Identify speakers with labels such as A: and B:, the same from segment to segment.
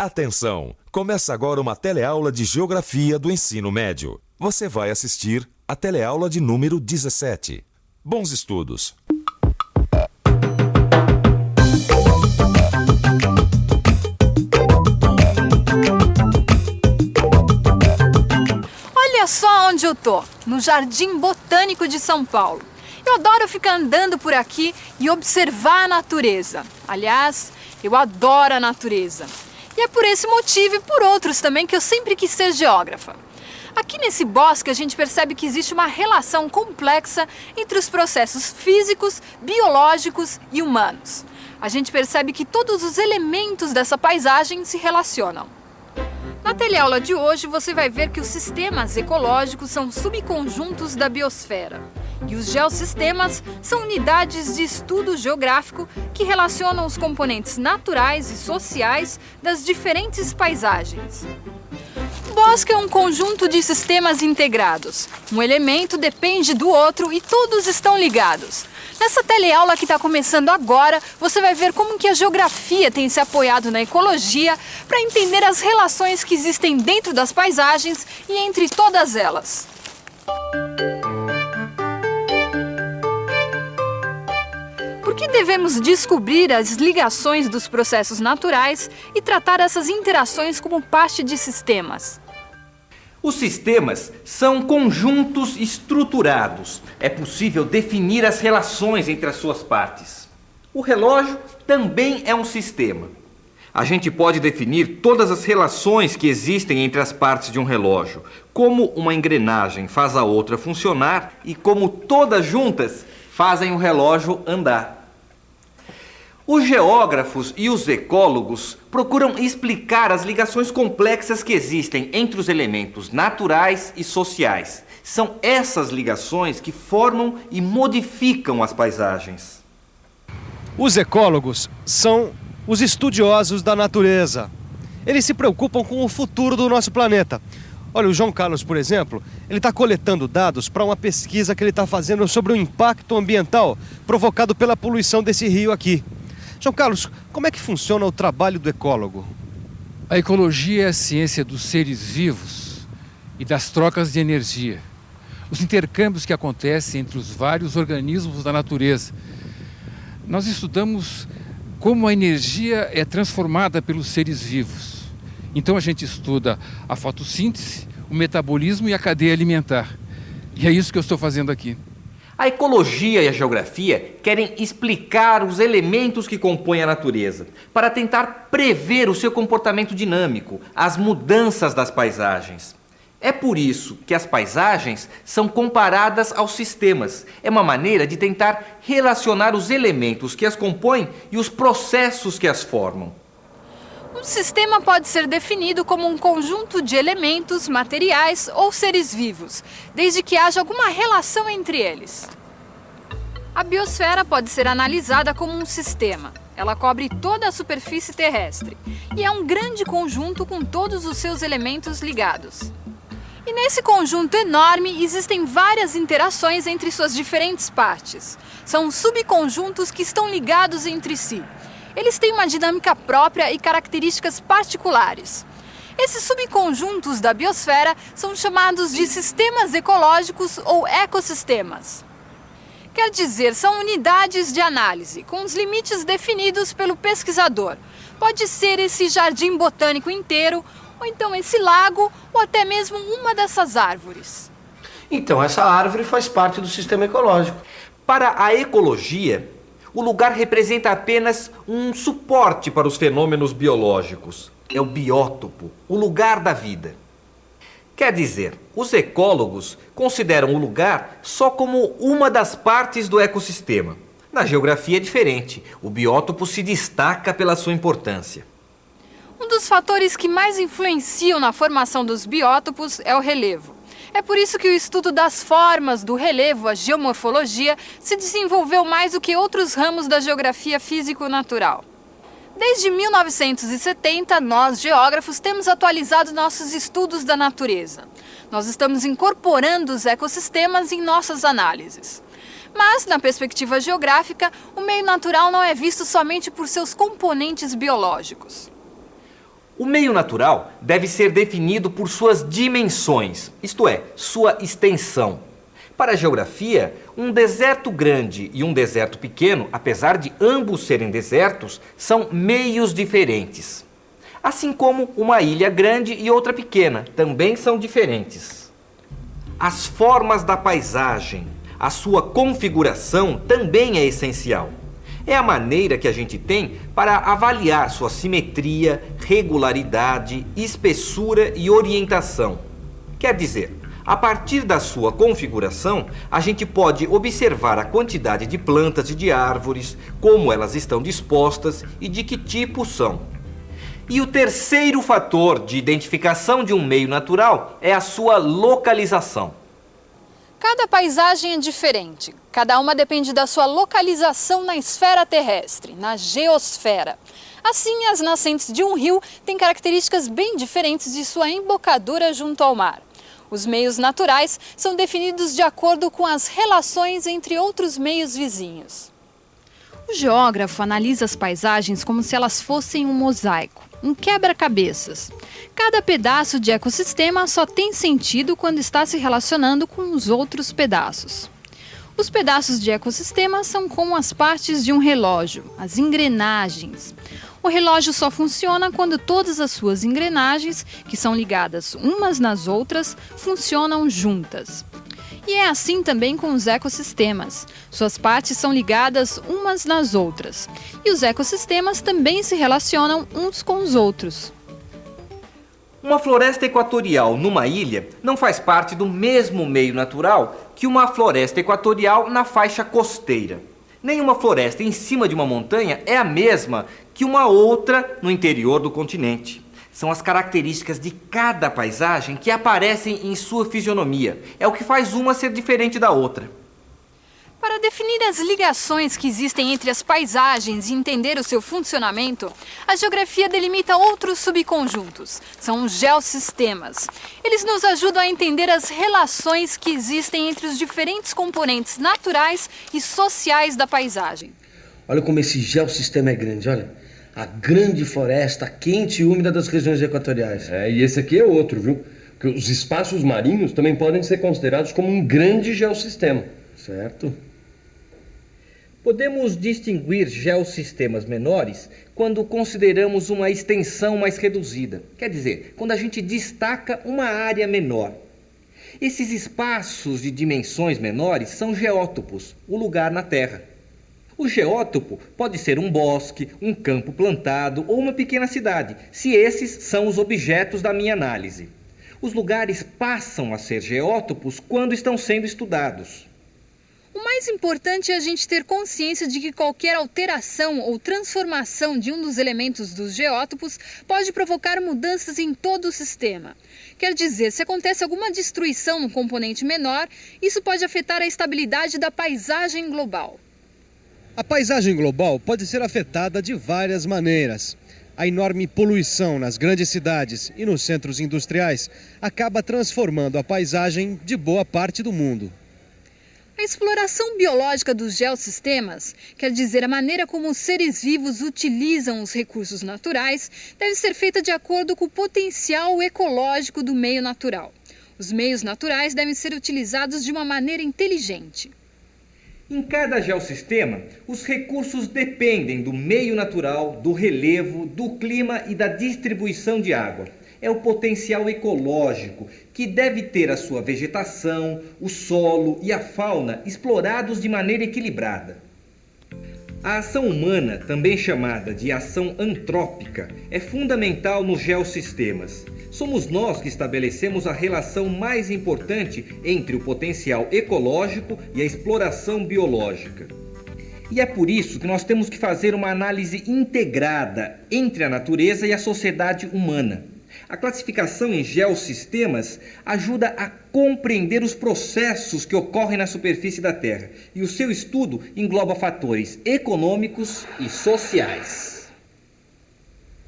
A: Atenção! Começa agora uma teleaula de Geografia do Ensino Médio. Você vai assistir a teleaula de número 17. Bons estudos!
B: Olha só onde eu tô, no Jardim Botânico de São Paulo. Eu adoro ficar andando por aqui e observar a natureza. Aliás, eu adoro a natureza. E é por esse motivo e por outros também que eu sempre quis ser geógrafa. Aqui nesse bosque a gente percebe que existe uma relação complexa entre os processos físicos, biológicos e humanos. A gente percebe que todos os elementos dessa paisagem se relacionam. Na teleaula de hoje você vai ver que os sistemas ecológicos são subconjuntos da biosfera e os geossistemas são unidades de estudo geográfico que relacionam os componentes naturais e sociais das diferentes paisagens. O bosque é um conjunto de sistemas integrados. Um elemento depende do outro e todos estão ligados. Nessa teleaula que está começando agora, você vai ver como que a geografia tem se apoiado na ecologia para entender as relações que existem dentro das paisagens e entre todas elas. Por que devemos descobrir as ligações dos processos naturais e tratar essas interações como parte de sistemas?
C: Os sistemas são conjuntos estruturados. É possível definir as relações entre as suas partes. O relógio também é um sistema. A gente pode definir todas as relações que existem entre as partes de um relógio, como uma engrenagem faz a outra funcionar e como todas juntas fazem o relógio andar. Os geógrafos e os ecólogos procuram explicar as ligações complexas que existem entre os elementos naturais e sociais. São essas ligações que formam e modificam as paisagens.
D: Os ecólogos são os estudiosos da natureza. Eles se preocupam com o futuro do nosso planeta. Olha, o João Carlos, por exemplo, ele está coletando dados para uma pesquisa que ele está fazendo sobre o impacto ambiental provocado pela poluição desse rio aqui. João Carlos, como é que funciona o trabalho do ecólogo?
E: A ecologia é a ciência dos seres vivos e das trocas de energia. Os intercâmbios que acontecem entre os vários organismos da natureza. Nós estudamos como a energia é transformada pelos seres vivos. Então a gente estuda a fotossíntese, o metabolismo e a cadeia alimentar. E é isso que eu estou fazendo aqui.
C: A ecologia e a geografia querem explicar os elementos que compõem a natureza, para tentar prever o seu comportamento dinâmico, as mudanças das paisagens. É por isso que as paisagens são comparadas aos sistemas. É uma maneira de tentar relacionar os elementos que as compõem e os processos que as formam.
B: Um sistema pode ser definido como um conjunto de elementos, materiais ou seres vivos, desde que haja alguma relação entre eles. A biosfera pode ser analisada como um sistema. Ela cobre toda a superfície terrestre e é um grande conjunto com todos os seus elementos ligados. E nesse conjunto enorme existem várias interações entre suas diferentes partes. São subconjuntos que estão ligados entre si. Eles têm uma dinâmica própria e características particulares. Esses subconjuntos da biosfera são chamados de sistemas ecológicos ou ecossistemas. Quer dizer, são unidades de análise, com os limites definidos pelo pesquisador. Pode ser esse jardim botânico inteiro, ou então esse lago, ou até mesmo uma dessas árvores.
F: Então, essa árvore faz parte do sistema ecológico.
C: Para a ecologia, o lugar representa apenas um suporte para os fenômenos biológicos. É o biótopo, o lugar da vida. Quer dizer, os ecólogos consideram o lugar só como uma das partes do ecossistema. Na geografia é diferente. O biótopo se destaca pela sua importância.
B: Um dos fatores que mais influenciam na formação dos biótopos é o relevo. É por isso que o estudo das formas do relevo, a geomorfologia, se desenvolveu mais do que outros ramos da geografia físico-natural. Desde 1970, nós, geógrafos, temos atualizado nossos estudos da natureza. Nós estamos incorporando os ecossistemas em nossas análises. Mas, na perspectiva geográfica, o meio natural não é visto somente por seus componentes biológicos.
C: O meio natural deve ser definido por suas dimensões, isto é, sua extensão. Para a geografia, um deserto grande e um deserto pequeno, apesar de ambos serem desertos, são meios diferentes. Assim como uma ilha grande e outra pequena, também são diferentes. As formas da paisagem, a sua configuração também é essencial. É a maneira que a gente tem para avaliar sua simetria, regularidade, espessura e orientação. Quer dizer, a partir da sua configuração, a gente pode observar a quantidade de plantas e de árvores, como elas estão dispostas e de que tipo são. E o terceiro fator de identificação de um meio natural é a sua localização.
B: Cada paisagem é diferente. Cada uma depende da sua localização na esfera terrestre, na geosfera. Assim, as nascentes de um rio têm características bem diferentes de sua embocadura junto ao mar. Os meios naturais são definidos de acordo com as relações entre outros meios vizinhos. O geógrafo analisa as paisagens como se elas fossem um mosaico, um quebra-cabeças. Cada pedaço de ecossistema só tem sentido quando está se relacionando com os outros pedaços. Os pedaços de ecossistema são como as partes de um relógio, as engrenagens. O relógio só funciona quando todas as suas engrenagens, que são ligadas umas nas outras, funcionam juntas. E é assim também com os ecossistemas. Suas partes são ligadas umas nas outras. E os ecossistemas também se relacionam uns com os outros.
C: Uma floresta equatorial numa ilha não faz parte do mesmo meio natural que uma floresta equatorial na faixa costeira. Nenhuma floresta em cima de uma montanha é a mesma que uma outra no interior do continente. São as características de cada paisagem que aparecem em sua fisionomia. É o que faz uma ser diferente da outra.
B: Para definir as ligações que existem entre as paisagens e entender o seu funcionamento, a geografia delimita outros subconjuntos. São os geossistemas. Eles nos ajudam a entender as relações que existem entre os diferentes componentes naturais e sociais da paisagem.
F: Olha como esse geossistema é grande, olha. A grande floresta quente e úmida das regiões equatoriais.
G: E esse aqui é outro, viu? Porque os espaços marinhos também podem ser considerados como um grande geossistema.
F: Certo.
C: Podemos distinguir geossistemas menores quando consideramos uma extensão mais reduzida. Quer dizer, quando a gente destaca uma área menor. Esses espaços de dimensões menores são geótopos, o lugar na Terra. O geótopo pode ser um bosque, um campo plantado ou uma pequena cidade, se esses são os objetos da minha análise. Os lugares passam a ser geótopos quando estão sendo estudados.
B: O mais importante é a gente ter consciência de que qualquer alteração ou transformação de um dos elementos dos geótopos pode provocar mudanças em todo o sistema. Quer dizer, se acontece alguma destruição no componente menor, isso pode afetar a estabilidade da paisagem global.
D: A paisagem global pode ser afetada de várias maneiras. A enorme poluição nas grandes cidades e nos centros industriais acaba transformando a paisagem de boa parte do mundo.
B: A exploração biológica dos geossistemas, quer dizer, a maneira como os seres vivos utilizam os recursos naturais, deve ser feita de acordo com o potencial ecológico do meio natural. Os meios naturais devem ser utilizados de uma maneira inteligente.
C: Em cada geossistema, os recursos dependem do meio natural, do relevo, do clima e da distribuição de água. É o potencial ecológico, que deve ter a sua vegetação, o solo e a fauna explorados de maneira equilibrada. A ação humana, também chamada de ação antrópica, é fundamental nos geossistemas. Somos nós que estabelecemos a relação mais importante entre o potencial ecológico e a exploração biológica. E é por isso que nós temos que fazer uma análise integrada entre a natureza e a sociedade humana. A classificação em geossistemas ajuda a compreender os processos que ocorrem na superfície da Terra, e o seu estudo engloba fatores econômicos e sociais.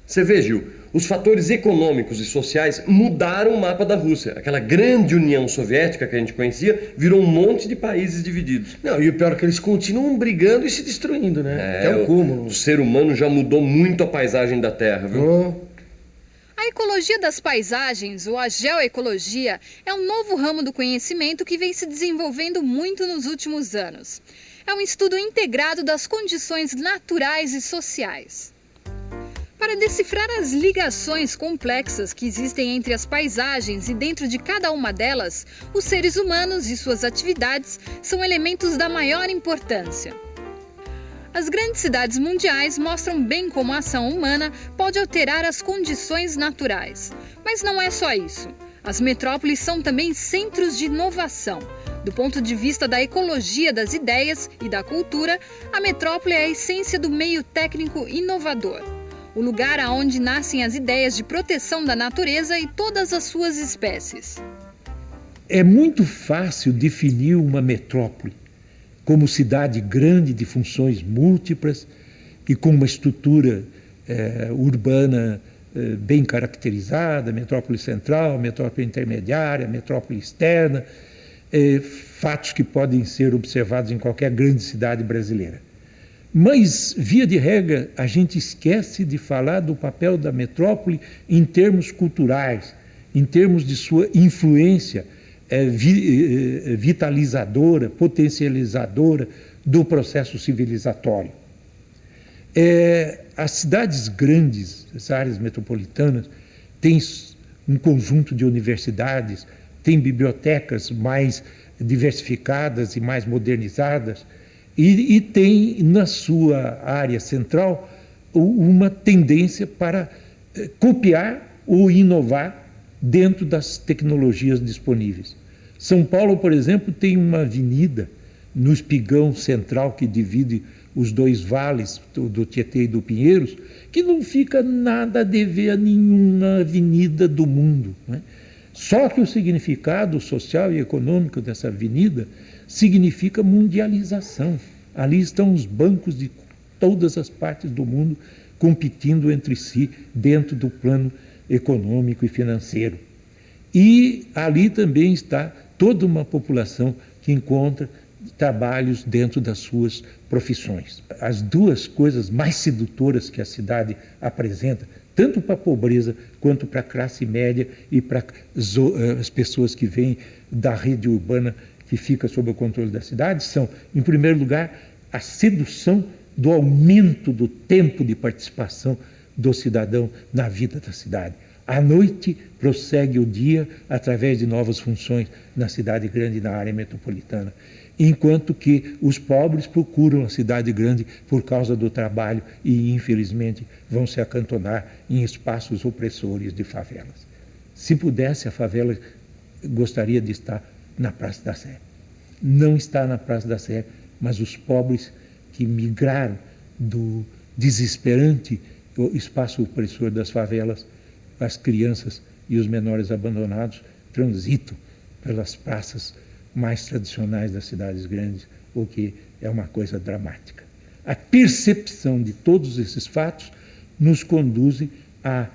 G: Você vê, Gil, os fatores econômicos e sociais mudaram o mapa da Rússia. Aquela grande União Soviética que a gente conhecia virou um monte de países divididos.
F: Não, e o pior é que eles continuam brigando e se destruindo, né? É um cúmulo.
G: O ser humano já mudou muito a paisagem da Terra, viu?
B: A ecologia das paisagens, ou a geoecologia, é um novo ramo do conhecimento que vem se desenvolvendo muito nos últimos anos. É um estudo integrado das condições naturais e sociais. Para decifrar as ligações complexas que existem entre as paisagens e dentro de cada uma delas, os seres humanos e suas atividades são elementos da maior importância. As grandes cidades mundiais mostram bem como a ação humana pode alterar as condições naturais. Mas não é só isso. As metrópoles são também centros de inovação. Do ponto de vista da ecologia das ideias e da cultura, a metrópole é a essência do meio técnico inovador. O lugar aonde nascem as ideias de proteção da natureza e todas as suas espécies.
H: É muito fácil definir uma metrópole como cidade grande de funções múltiplas e com uma estrutura urbana bem caracterizada, metrópole central, metrópole intermediária, metrópole externa, fatos que podem ser observados em qualquer grande cidade brasileira. Mas, via de regra, a gente esquece de falar do papel da metrópole em termos culturais, em termos de sua influência vitalizadora, potencializadora do processo civilizatório. As cidades grandes, as áreas metropolitanas, têm um conjunto de universidades, têm bibliotecas mais diversificadas e mais modernizadas, e tem na sua área central uma tendência para copiar ou inovar dentro das tecnologias disponíveis. São Paulo, por exemplo, tem uma avenida no espigão central que divide os dois vales, do Tietê e do Pinheiros, que não fica nada a dever a nenhuma avenida do mundo, né? Só que o significado social e econômico dessa avenida significa mundialização. Ali estão os bancos de todas as partes do mundo competindo entre si dentro do plano econômico e financeiro. E ali também está toda uma população que encontra trabalhos dentro das suas profissões. As duas coisas mais sedutoras que a cidade apresenta, tanto para a pobreza quanto para a classe média e para as pessoas que vêm da rede urbana que fica sob o controle da cidade, são, em primeiro lugar, a sedução do aumento do tempo de participação do cidadão na vida da cidade. À noite, prossegue o dia através de novas funções na cidade grande e na área metropolitana, enquanto que os pobres procuram a cidade grande por causa do trabalho e, infelizmente, vão se acantonar em espaços opressores de favelas. Se pudesse, a favela gostaria de estar na Praça da Sé. Não está na Praça da Sé, mas os pobres que migraram do desesperante espaço opressor das favelas, as crianças e os menores abandonados transitam pelas praças mais tradicionais das cidades grandes, o que é uma coisa dramática. A percepção de todos esses fatos nos conduz a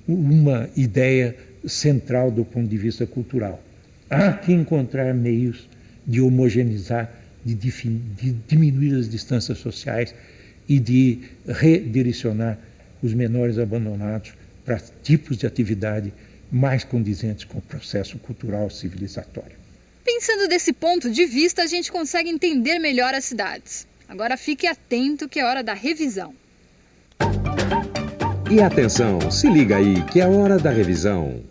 H: uma ideia central do ponto de vista cultural. Há que encontrar meios de homogeneizar, de diminuir as distâncias sociais e de redirecionar os menores abandonados para tipos de atividade mais condizentes com o processo cultural civilizatório.
B: Pensando desse ponto de vista, a gente consegue entender melhor as cidades. Agora fique atento que é hora da revisão.
A: E atenção, se liga aí que é hora da revisão.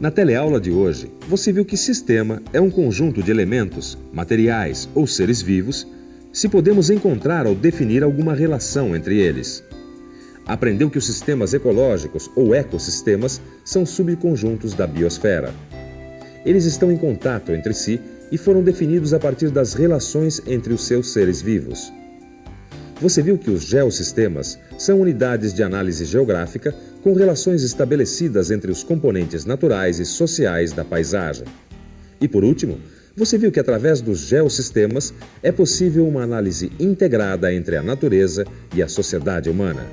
A: Na teleaula de hoje, você viu que sistema é um conjunto de elementos, materiais ou seres vivos, se podemos encontrar ou definir alguma relação entre eles. Aprendeu que os sistemas ecológicos ou ecossistemas são subconjuntos da biosfera. Eles estão em contato entre si e foram definidos a partir das relações entre os seus seres vivos. Você viu que os geossistemas são unidades de análise geográfica com relações estabelecidas entre os componentes naturais e sociais da paisagem. E por último, você viu que através dos geossistemas é possível uma análise integrada entre a natureza e a sociedade humana.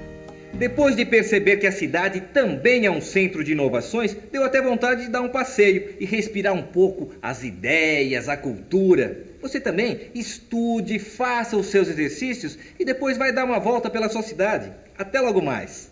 C: Depois de perceber que a cidade também é um centro de inovações, deu até vontade de dar um passeio e respirar um pouco as ideias, a cultura. Você também estude, faça os seus exercícios e depois vai dar uma volta pela sua cidade. Até logo mais!